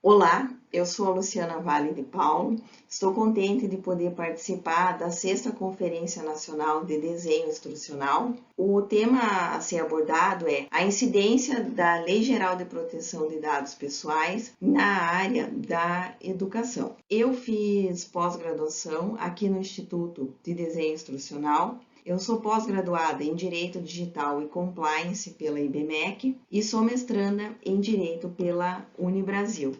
Olá, eu sou a Luciana Vale de Paulo. Estou contente de poder participar da 6ª Conferência Nacional de Desenho Instrucional. O tema a ser abordado é a incidência da Lei Geral de Proteção de Dados Pessoais na área da educação. Eu fiz pós-graduação aqui no Instituto de Desenho Instrucional. Eu sou pós-graduada em Direito Digital e Compliance pela IBMEC e sou mestranda em Direito pela Unibrasil.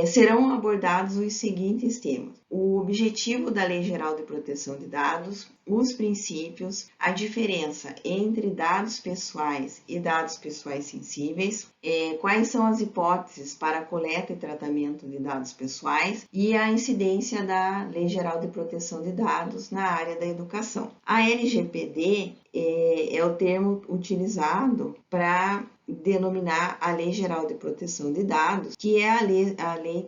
Serão abordados os seguintes temas: o objetivo da Lei Geral de Proteção de Dados, os princípios, a diferença entre dados pessoais e dados pessoais sensíveis, quais são as hipóteses para a coleta e tratamento de dados pessoais e a incidência da Lei Geral de Proteção de Dados na área da educação. A LGPD é o termo utilizado para denominar a Lei Geral de Proteção de Dados, que é a Lei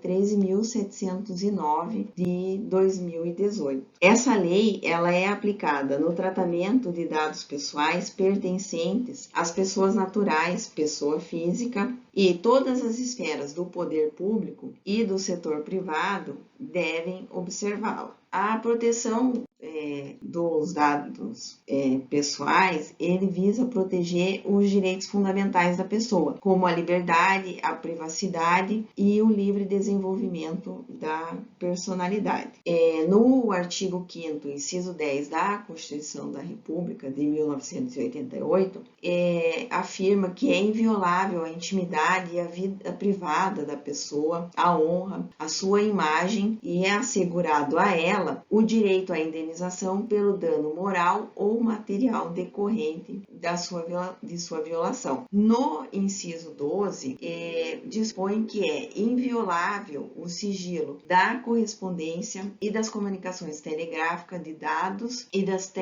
13.709 de 2018. Essa lei ela é aplicada no tratamento de dados pessoais pertencentes às pessoas naturais, pessoa física, e todas as esferas do poder público e do setor privado devem observá-la. A proteção dos dados pessoais, ele visa proteger os direitos fundamentais da pessoa, como a liberdade, a privacidade e o livre desenvolvimento da personalidade. No artigo 5º, inciso 10 da Constituição da República de 1988, afirma que é inviolável a intimidade e a vida privada da pessoa, a honra, a sua imagem, e é assegurado a ela o direito à indenização pelo dano moral ou material decorrente de sua violação. No inciso 12, dispõe que é inviolável o sigilo da correspondência e das comunicações telegráficas de dados e das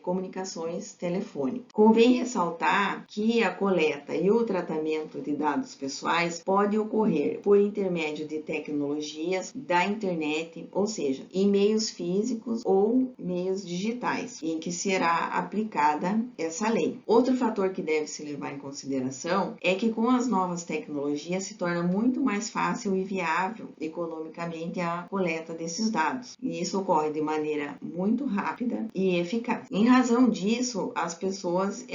comunicações telefônicas. Convém ressaltar que a coleta e o tratamento de dados pessoais pode ocorrer por intermédio de tecnologias da internet, ou seja, em meios físicos ou meios digitais, em que será aplicada essa lei. Outro fator que deve se levar em consideração é que com as novas tecnologias se torna muito mais fácil e viável economicamente a coleta desses dados, e isso ocorre de maneira muito rápida e eficaz. Em razão disso, as pessoas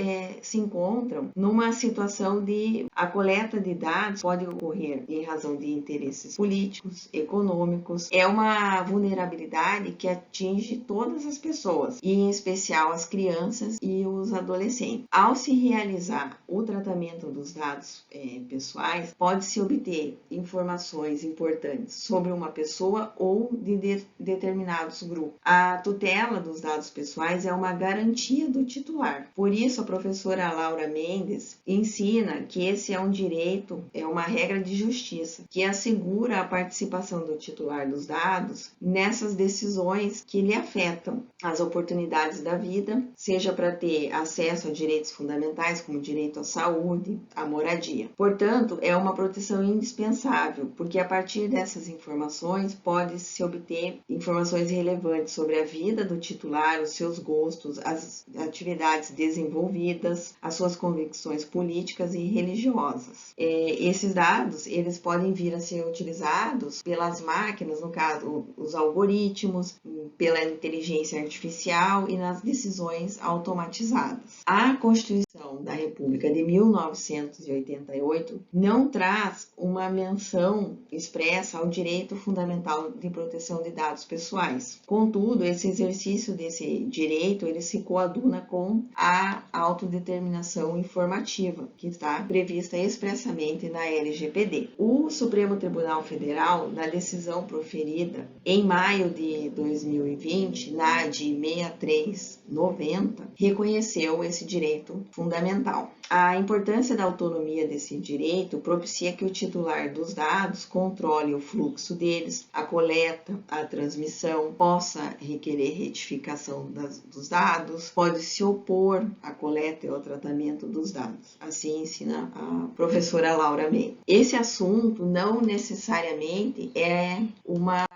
se encontram numa situação de a coleta de dados pode ocorrer em razão de interesses políticos, econômicos. É uma vulnerabilidade que atinge todas as pessoas, e em especial as crianças e os adolescentes. Ao se realizar o tratamento dos dados pessoais, pode-se obter informações importantes sobre uma pessoa ou de determinados grupos. A tutela dos dados pessoais é uma garantia do titular. Por isso, a professora Laura Mendes ensina que esse é um direito, é uma regra de justiça, que assegura a participação do titular dos dados nessas decisões que lhe afetam as oportunidades da vida, seja para ter acesso a direitos fundamentais, como direito à saúde, à moradia. Portanto, é uma proteção indispensável, porque a partir dessas informações pode-se obter informações relevantes sobre a vida do titular, os seus gostos, as atividades desenvolvidas, as suas convicções políticas e religiosas. Esses dados, eles podem vir a ser utilizados pelas máquinas, no caso, os algoritmos, pela inteligência artificial e nas decisões automatizadas. A Constituição da República de 1988 não traz uma menção expressa ao direito fundamental de proteção de dados pessoais. Contudo, esse exercício desse direito, ele se coaduna com a autodeterminação informativa, que está prevista expressamente na LGPD. O Supremo Tribunal Federal, na decisão proferida em maio de 2020, na AD 6390, reconheceu esse direito fundamental. A importância da autonomia desse direito propicia que o titular dos dados controle o fluxo deles, a coleta, a transmissão, possa requerer retificação dos dados, pode se opor à coleta e ao tratamento dos dados. Assim ensina a professora Laura Mendes. Esse assunto não necessariamente é uma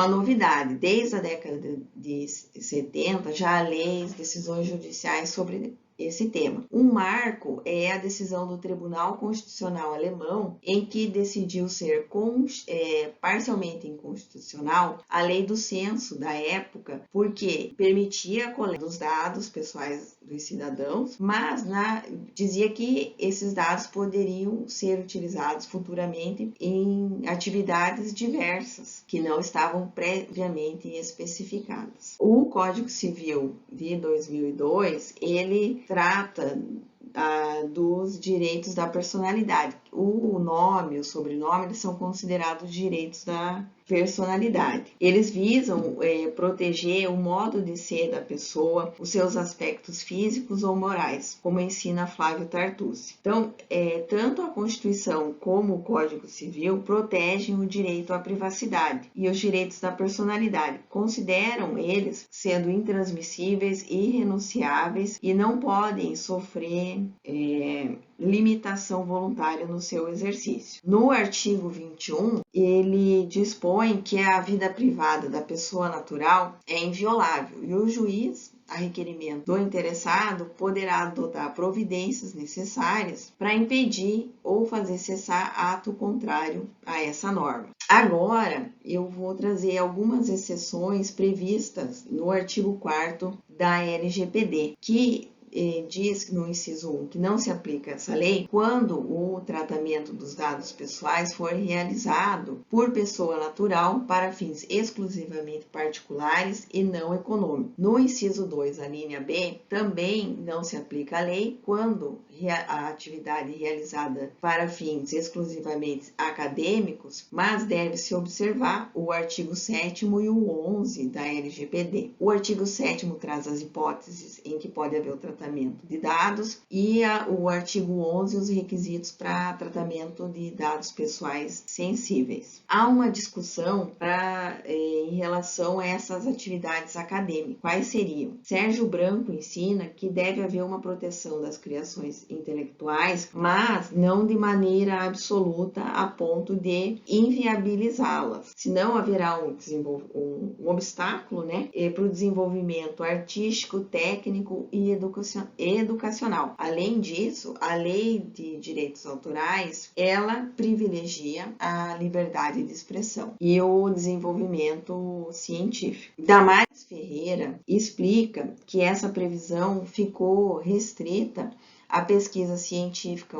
novidade. Desde a década de 70 já há leis, decisões judiciais sobre esse tema. Um marco é a decisão do Tribunal Constitucional Alemão, em que decidiu ser parcialmente inconstitucional a lei do censo da época, porque permitia a coleta dos dados pessoais dos cidadãos, mas dizia que esses dados poderiam ser utilizados futuramente em atividades diversas, que não estavam previamente especificadas. O Código Civil de 2002, ele trata dos direitos da personalidade. O nome, o sobrenome, eles são considerados direitos da personalidade. Eles visam proteger o modo de ser da pessoa, os seus aspectos físicos ou morais, como ensina Flávio Tartucci. Então, tanto a Constituição como o Código Civil protegem o direito à privacidade e os direitos da personalidade. Consideram eles sendo intransmissíveis e irrenunciáveis e não podem sofrer limitação voluntária no seu exercício. No artigo 21, ele dispõe que a vida privada da pessoa natural é inviolável e o juiz, a requerimento do interessado, poderá adotar providências necessárias para impedir ou fazer cessar ato contrário a essa norma. Agora, eu vou trazer algumas exceções previstas no artigo 4º da LGPD, que diz no inciso 1 que não se aplica essa lei quando o tratamento dos dados pessoais for realizado por pessoa natural para fins exclusivamente particulares e não econômicos. No inciso 2, a linha B, também não se aplica a lei quando a atividade realizada para fins exclusivamente acadêmicos, mas deve-se observar o artigo 7º e o 11 da LGPD. O artigo 7º traz as hipóteses em que pode haver o tratamento de dados e o artigo 11 os requisitos para tratamento de dados pessoais sensíveis. Há uma discussão em relação a essas atividades acadêmicas. Quais seriam? Sérgio Branco ensina que deve haver uma proteção das criações intelectuais, mas não de maneira absoluta a ponto de inviabilizá-las. Senão haverá um obstáculo, para o desenvolvimento artístico, técnico e educacional. Além disso, a lei de direitos autorais, ela privilegia a liberdade de expressão e o desenvolvimento científico. Damares Ferreira explica que essa previsão ficou restrita à pesquisa científica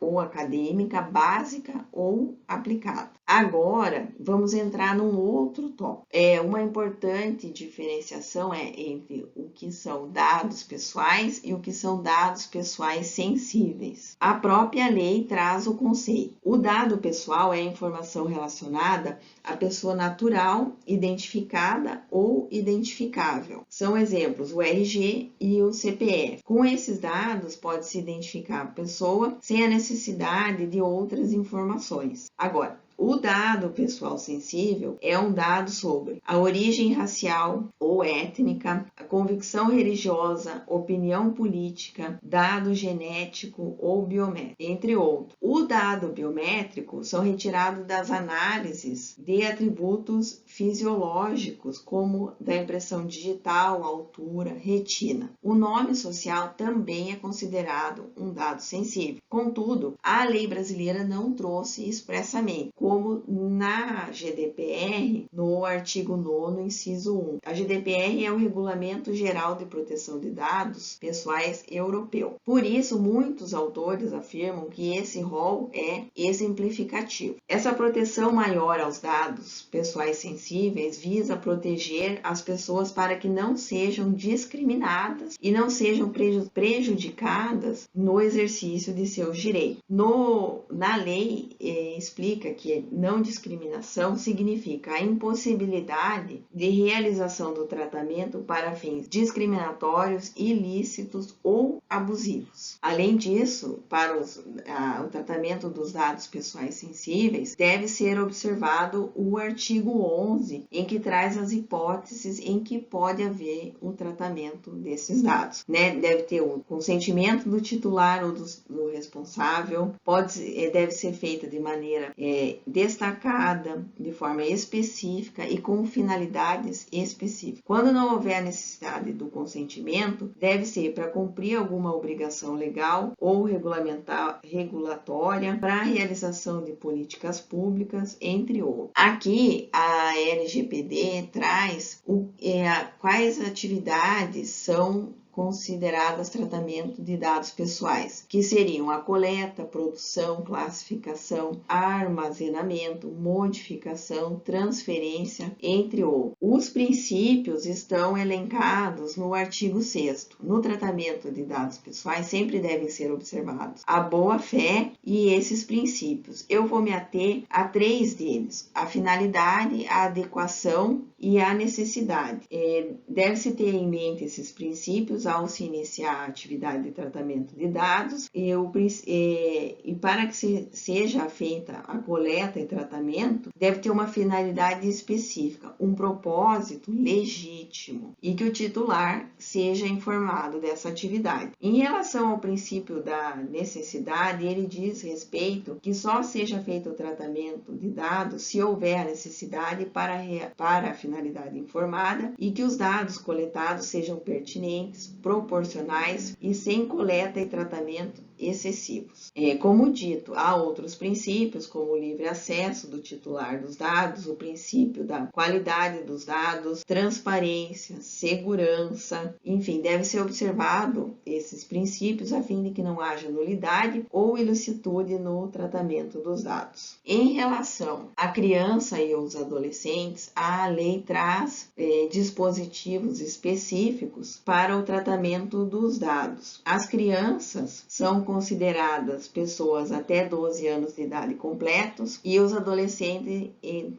ou acadêmica, básica ou aplicada. Agora, vamos entrar num outro tópico. Uma importante diferenciação entre o que são dados pessoais e o que são dados pessoais sensíveis. A própria lei traz o conceito. O dado pessoal é a informação relacionada à pessoa natural, identificada ou identificável. São exemplos o RG e o CPF. Com esses dados, pode-se identificar a pessoa sem a necessidade de outras informações. Agora, o dado pessoal sensível é um dado sobre a origem racial ou étnica, a convicção religiosa, opinião política, dado genético ou biométrico, entre outros. O dado biométrico são retirados das análises de atributos fisiológicos, como da impressão digital, altura, retina. O nome social também é considerado um dado sensível. Contudo, a lei brasileira não trouxe expressamente, como na GDPR, no artigo 9º, inciso 1. A GDPR é o Regulamento Geral de Proteção de Dados Pessoais Europeu. Por isso, muitos autores afirmam que esse rol é exemplificativo. Essa proteção maior aos dados pessoais sensíveis visa proteger as pessoas para que não sejam discriminadas e não sejam prejudicadas no exercício de seus direitos. Na lei, explica que não discriminação significa a impossibilidade de realização do tratamento para fins discriminatórios, ilícitos ou abusivos. Além disso, para o tratamento dos dados pessoais sensíveis, deve ser observado o artigo 11, em que traz as hipóteses em que pode haver o tratamento desses dados. Deve ter o consentimento do titular ou do responsável, deve ser feita de maneira destacada de forma específica e com finalidades específicas. Quando não houver a necessidade do consentimento, deve ser para cumprir alguma obrigação legal ou regulatória para a realização de políticas públicas, entre outros. Aqui, a LGPD traz quais atividades são consideradas tratamento de dados pessoais, que seriam a coleta, produção, classificação, armazenamento, modificação, transferência, entre outros. Os princípios estão elencados no artigo 6º. No tratamento de dados pessoais sempre devem ser observados a boa-fé e esses princípios. Eu vou me ater a 3 deles: a finalidade, a adequação e a necessidade. Deve-se ter em mente esses princípios ao se iniciar a atividade de tratamento de dados e para que seja feita a coleta e tratamento, deve ter uma finalidade específica, um propósito legítimo e que o titular seja informado dessa atividade. Em relação ao princípio da necessidade, ele diz respeito que só seja feito o tratamento de dados se houver a necessidade para a finalidade informada e que os dados coletados sejam pertinentes, proporcionais e sem coleta e tratamento excessivos. Como dito, há outros princípios, como o livre acesso do titular dos dados, o princípio da qualidade dos dados, transparência, segurança, enfim, deve ser observado esses princípios a fim de que não haja nulidade ou ilicitude no tratamento dos dados. Em relação à criança e aos adolescentes, a lei traz dispositivos específicos para o tratamento dos dados. As crianças são consideradas pessoas até 12 anos de idade completos e os adolescentes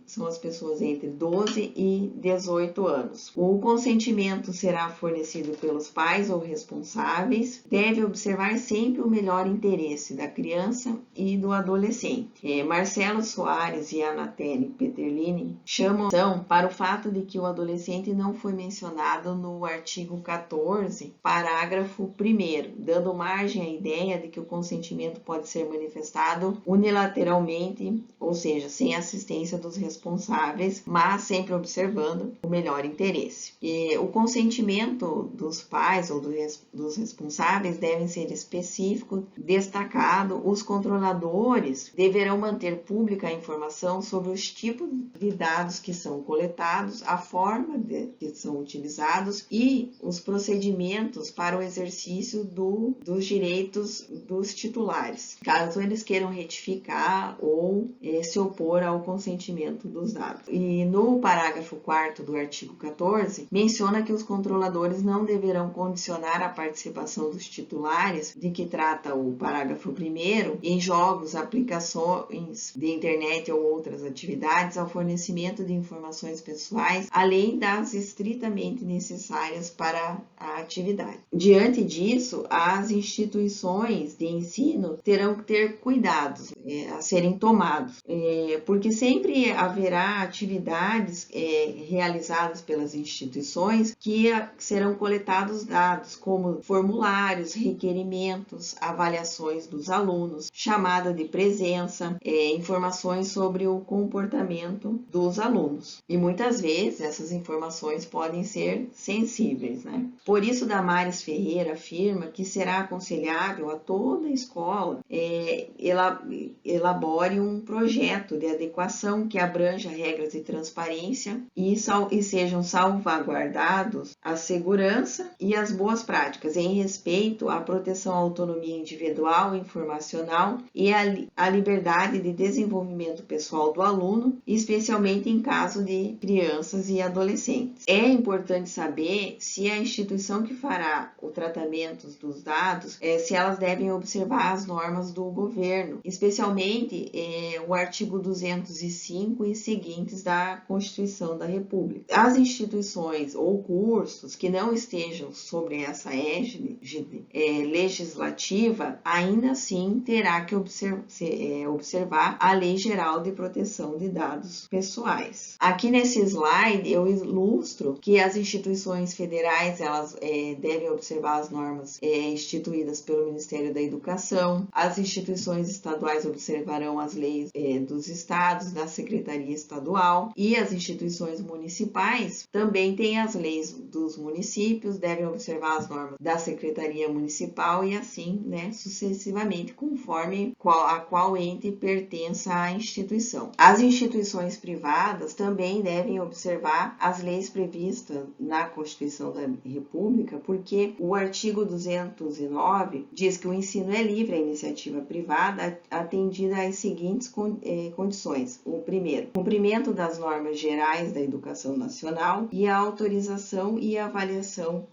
são as pessoas entre 12 e 18 anos. O consentimento será fornecido pelos pais ou responsáveis. Deve observar sempre o melhor interesse da criança e do adolescente. Marcelo Soares e Anatele Peterlini chamam atenção para o fato de que o adolescente não foi mencionado no artigo 14, parágrafo 1º, dando margem à ideia de que o consentimento pode ser manifestado unilateralmente, ou seja, sem assistência dos responsáveis, mas sempre observando o melhor interesse. O consentimento dos pais ou dos responsáveis deve ser específico, destacado. Os controladores deverão manter pública a informação sobre os tipos de dados que são coletados, a forma que são utilizados e os procedimentos para o exercício dos direitos dos titulares, caso eles queiram retificar ou se opor ao consentimento dos dados. E no parágrafo 4º do artigo 14, menciona que os controladores não deverão condicionar a participação dos titulares, de que trata o parágrafo 1º, em jogos, aplicações de internet ou outras atividades, ao fornecimento de informações pessoais, além das estritamente necessárias para a atividade. Diante disso, as instituições de ensino terão que ter cuidados a serem tomados, porque sempre haverá atividades realizadas pelas instituições que serão coletados dados como formulários, requerimentos, avaliações dos alunos, chamada de presença, informações sobre o comportamento dos alunos. E muitas vezes essas informações podem ser sensíveis, né? Por isso, Damares Ferreira afirma que será aconselhável a toda escola elabore um projeto de adequação que abranja regras de transparência e sejam salvaguardados a segurança e as boas práticas em respeito à proteção à autonomia individual, informacional e à liberdade de desenvolvimento pessoal do aluno, especialmente em caso de crianças e adolescentes. É importante saber se a instituição que fará o tratamento dos dados, se elas devem observar as normas do governo, especialmente o artigo 205 e seguintes da Constituição da República. As instituições ou cursos que não estejam sobre essa égide legislativa, ainda assim terá que observar a Lei Geral de Proteção de Dados Pessoais. Aqui nesse slide eu ilustro que as instituições federais elas devem observar as normas instituídas pelo Ministério da Educação, as instituições estaduais observarão as leis dos estados, da Secretaria Estadual, e as instituições municipais também têm as leis dos municípios, devem observar as normas da Secretaria Municipal e assim, né, sucessivamente, conforme a qual ente pertença à instituição. As instituições privadas também devem observar as leis previstas na Constituição da República, porque o artigo 209 diz que o ensino é livre à iniciativa privada, atendida às seguintes condições. O primeiro, cumprimento das normas gerais da educação nacional e a autorização e avaliação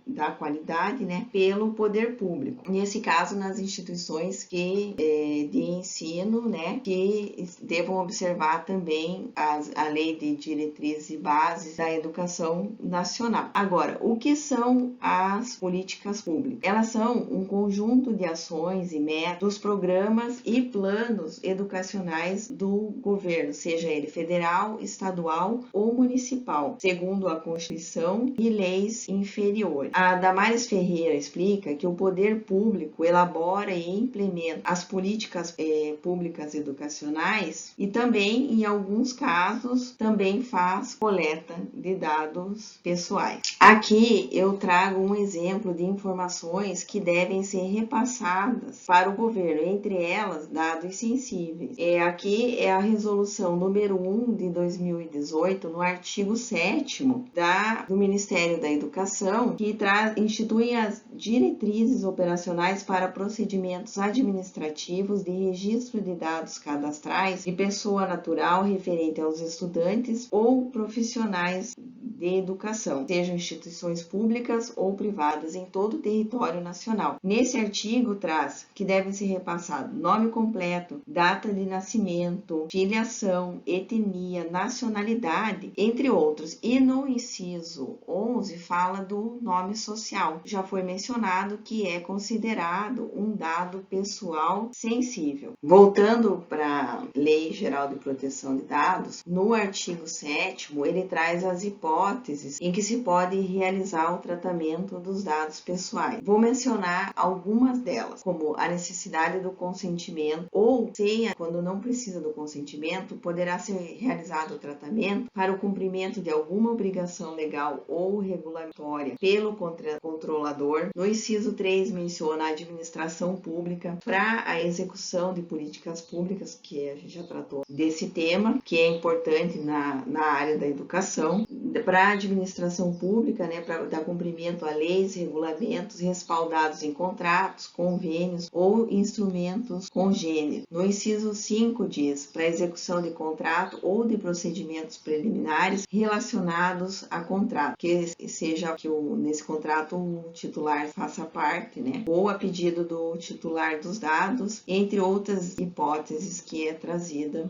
da qualidade, né, pelo poder público. Nesse caso, nas instituições de ensino, né, que devam observar também a lei de diretrizes e bases da educação nacional. Agora, o que são as políticas públicas? Elas são um conjunto de ações e métodos, programas e planos educacionais do governo, seja ele federal, estadual ou municipal, segundo a Constituição e leis inferiores. A Damares Ferreira explica que o poder público elabora e implementa as políticas públicas educacionais e também, em alguns casos, também faz coleta de dados pessoais. Aqui eu trago um exemplo de informações que devem ser repassadas para o governo, entre elas dados sensíveis. Aqui é a resolução número 1 de 2018, no artigo 7º do Ministério da Educação, que institui as diretrizes operacionais para procedimentos administrativos de registro de dados cadastrais de pessoa natural referente aos estudantes ou profissionais de educação, sejam instituições públicas ou privadas em todo o território nacional. Nesse artigo traz que devem ser repassados nome completo, data de nascimento, filiação, etnia, nacionalidade, entre outros. E no inciso 11 fala do nome social. Já foi mencionado que é considerado um dado pessoal sensível. Voltando para a Lei Geral de Proteção de Dados, no artigo 7º ele traz as hipóteses em que se pode realizar o tratamento dos dados pessoais. Vou mencionar algumas delas, como a necessidade do consentimento ou, quando não precisa do consentimento, poderá ser realizado o tratamento para o cumprimento de alguma obrigação legal ou regulatória pelo controlador. No inciso 3 menciona a administração pública para a execução de políticas públicas, que a gente já tratou desse tema, que é importante na área da educação. Para a administração pública, né, para dar cumprimento a leis, regulamentos respaldados em contratos, convênios ou instrumentos congêneros. No inciso 5 diz, para execução de contrato ou de procedimentos preliminares relacionados a contrato, que seja que nesse contrato o titular faça parte, né, ou a pedido do titular dos dados, entre outras hipóteses que é trazida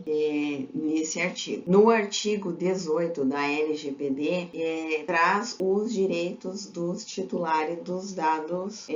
nesse artigo. No artigo 18 da LGPD, traz os direitos dos titulares dos dados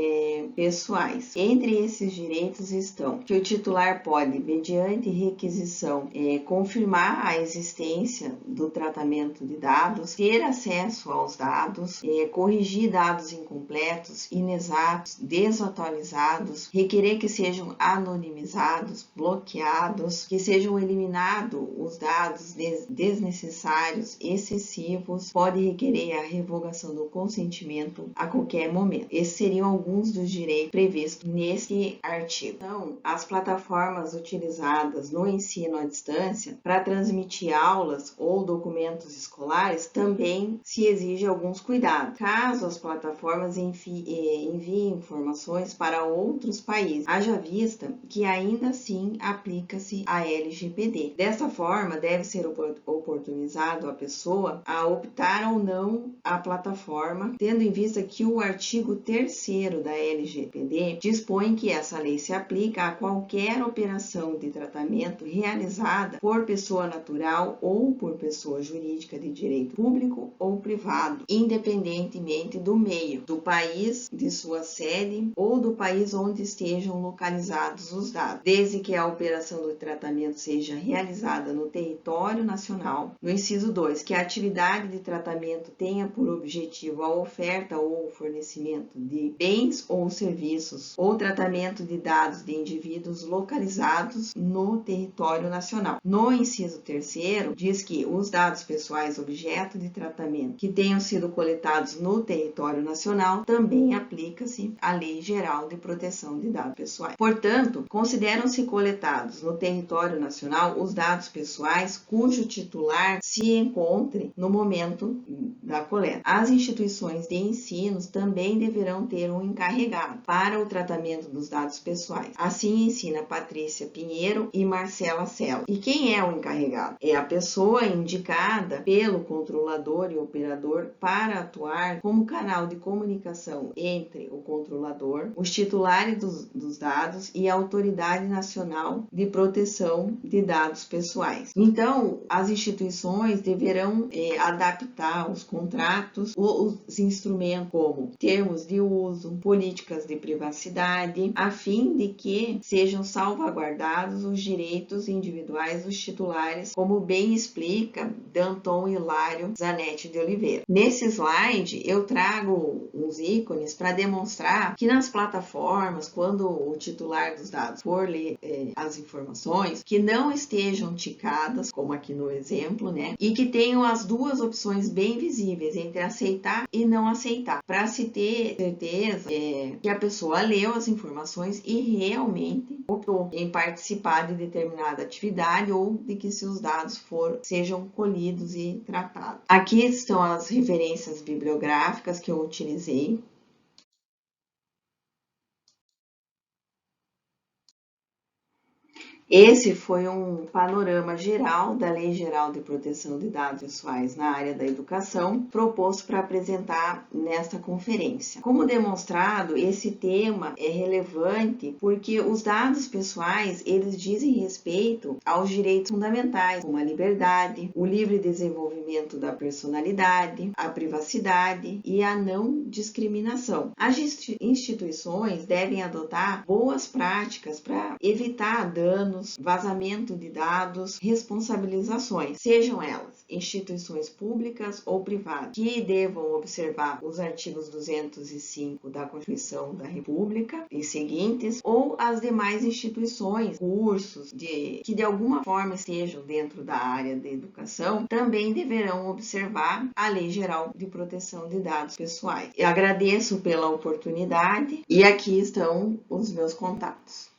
pessoais. Entre esses direitos estão que o titular pode, mediante requisição, confirmar a existência do tratamento de dados, ter acesso aos dados, corrigir dados incompletos, inexatos, desatualizados, requerer que sejam anonimizados, bloqueados, que sejam eliminados os dados desnecessários, excessivos, pode requerer a revogação do consentimento a qualquer momento. Esses seriam alguns dos direitos previstos nesse artigo. Então, as plataformas utilizadas no ensino à distância para transmitir aulas ou documentos escolares também se exige alguns cuidados. Caso as plataformas enviem informações para outros países, haja vista que ainda assim aplica-se a LGPD. Dessa forma, deve ser oportunizado a pessoa a optar ou não a plataforma, tendo em vista que o artigo 3º da LGPD dispõe que essa lei se aplica a qualquer operação de tratamento realizada por pessoa natural ou por pessoa jurídica de direito público ou privado, independentemente do meio, do país de sua sede ou do país onde estejam localizados os dados, desde que a operação do tratamento seja realizada no território nacional. No inciso 2, que a atividade unidade de tratamento tenha por objetivo a oferta ou o fornecimento de bens ou serviços ou tratamento de dados de indivíduos localizados no território nacional. No inciso 3º, diz que os dados pessoais objeto de tratamento que tenham sido coletados no território nacional também aplica-se à Lei Geral de Proteção de Dados Pessoais. Portanto, consideram-se coletados no território nacional os dados pessoais cujo titular se encontre no momento da coleta. As instituições de ensino também deverão ter um encarregado para o tratamento dos dados pessoais. Assim ensina Patrícia Pinheiro e Marcela Sela. E quem é o encarregado? É a pessoa indicada pelo controlador e operador para atuar como canal de comunicação entre o controlador, os titulares dos dados e a Autoridade Nacional de Proteção de Dados Pessoais. Então, as instituições deverão adaptar os contratos, os instrumentos como termos de uso, políticas de privacidade, a fim de que sejam salvaguardados os direitos individuais dos titulares, como bem explica Danton Hilário Zanetti de Oliveira. Nesse slide, eu trago uns ícones para demonstrar que nas plataformas, quando o titular dos dados for ler as informações, que não estejam ticadas, como aqui no exemplo, né? E que tenham as duas opções bem visíveis entre aceitar e não aceitar, para se ter certeza que a pessoa leu as informações e realmente optou em participar de determinada atividade ou de que seus dados sejam colhidos e tratados. Aqui estão as referências bibliográficas que eu utilizei. Esse foi um panorama geral da Lei Geral de Proteção de Dados Pessoais na área da educação, proposto para apresentar nesta conferência. Como demonstrado, esse tema é relevante porque os dados pessoais, eles dizem respeito aos direitos fundamentais, como a liberdade, o livre desenvolvimento da personalidade, a privacidade e a não discriminação. As instituições devem adotar boas práticas para evitar danos, vazamento de dados, responsabilizações, sejam elas instituições públicas ou privadas, que devam observar os artigos 205 da Constituição da República e seguintes, ou as demais instituições, cursos, que de alguma forma estejam dentro da área da educação, também deverão observar a Lei Geral de Proteção de Dados Pessoais. Eu agradeço pela oportunidade e aqui estão os meus contatos.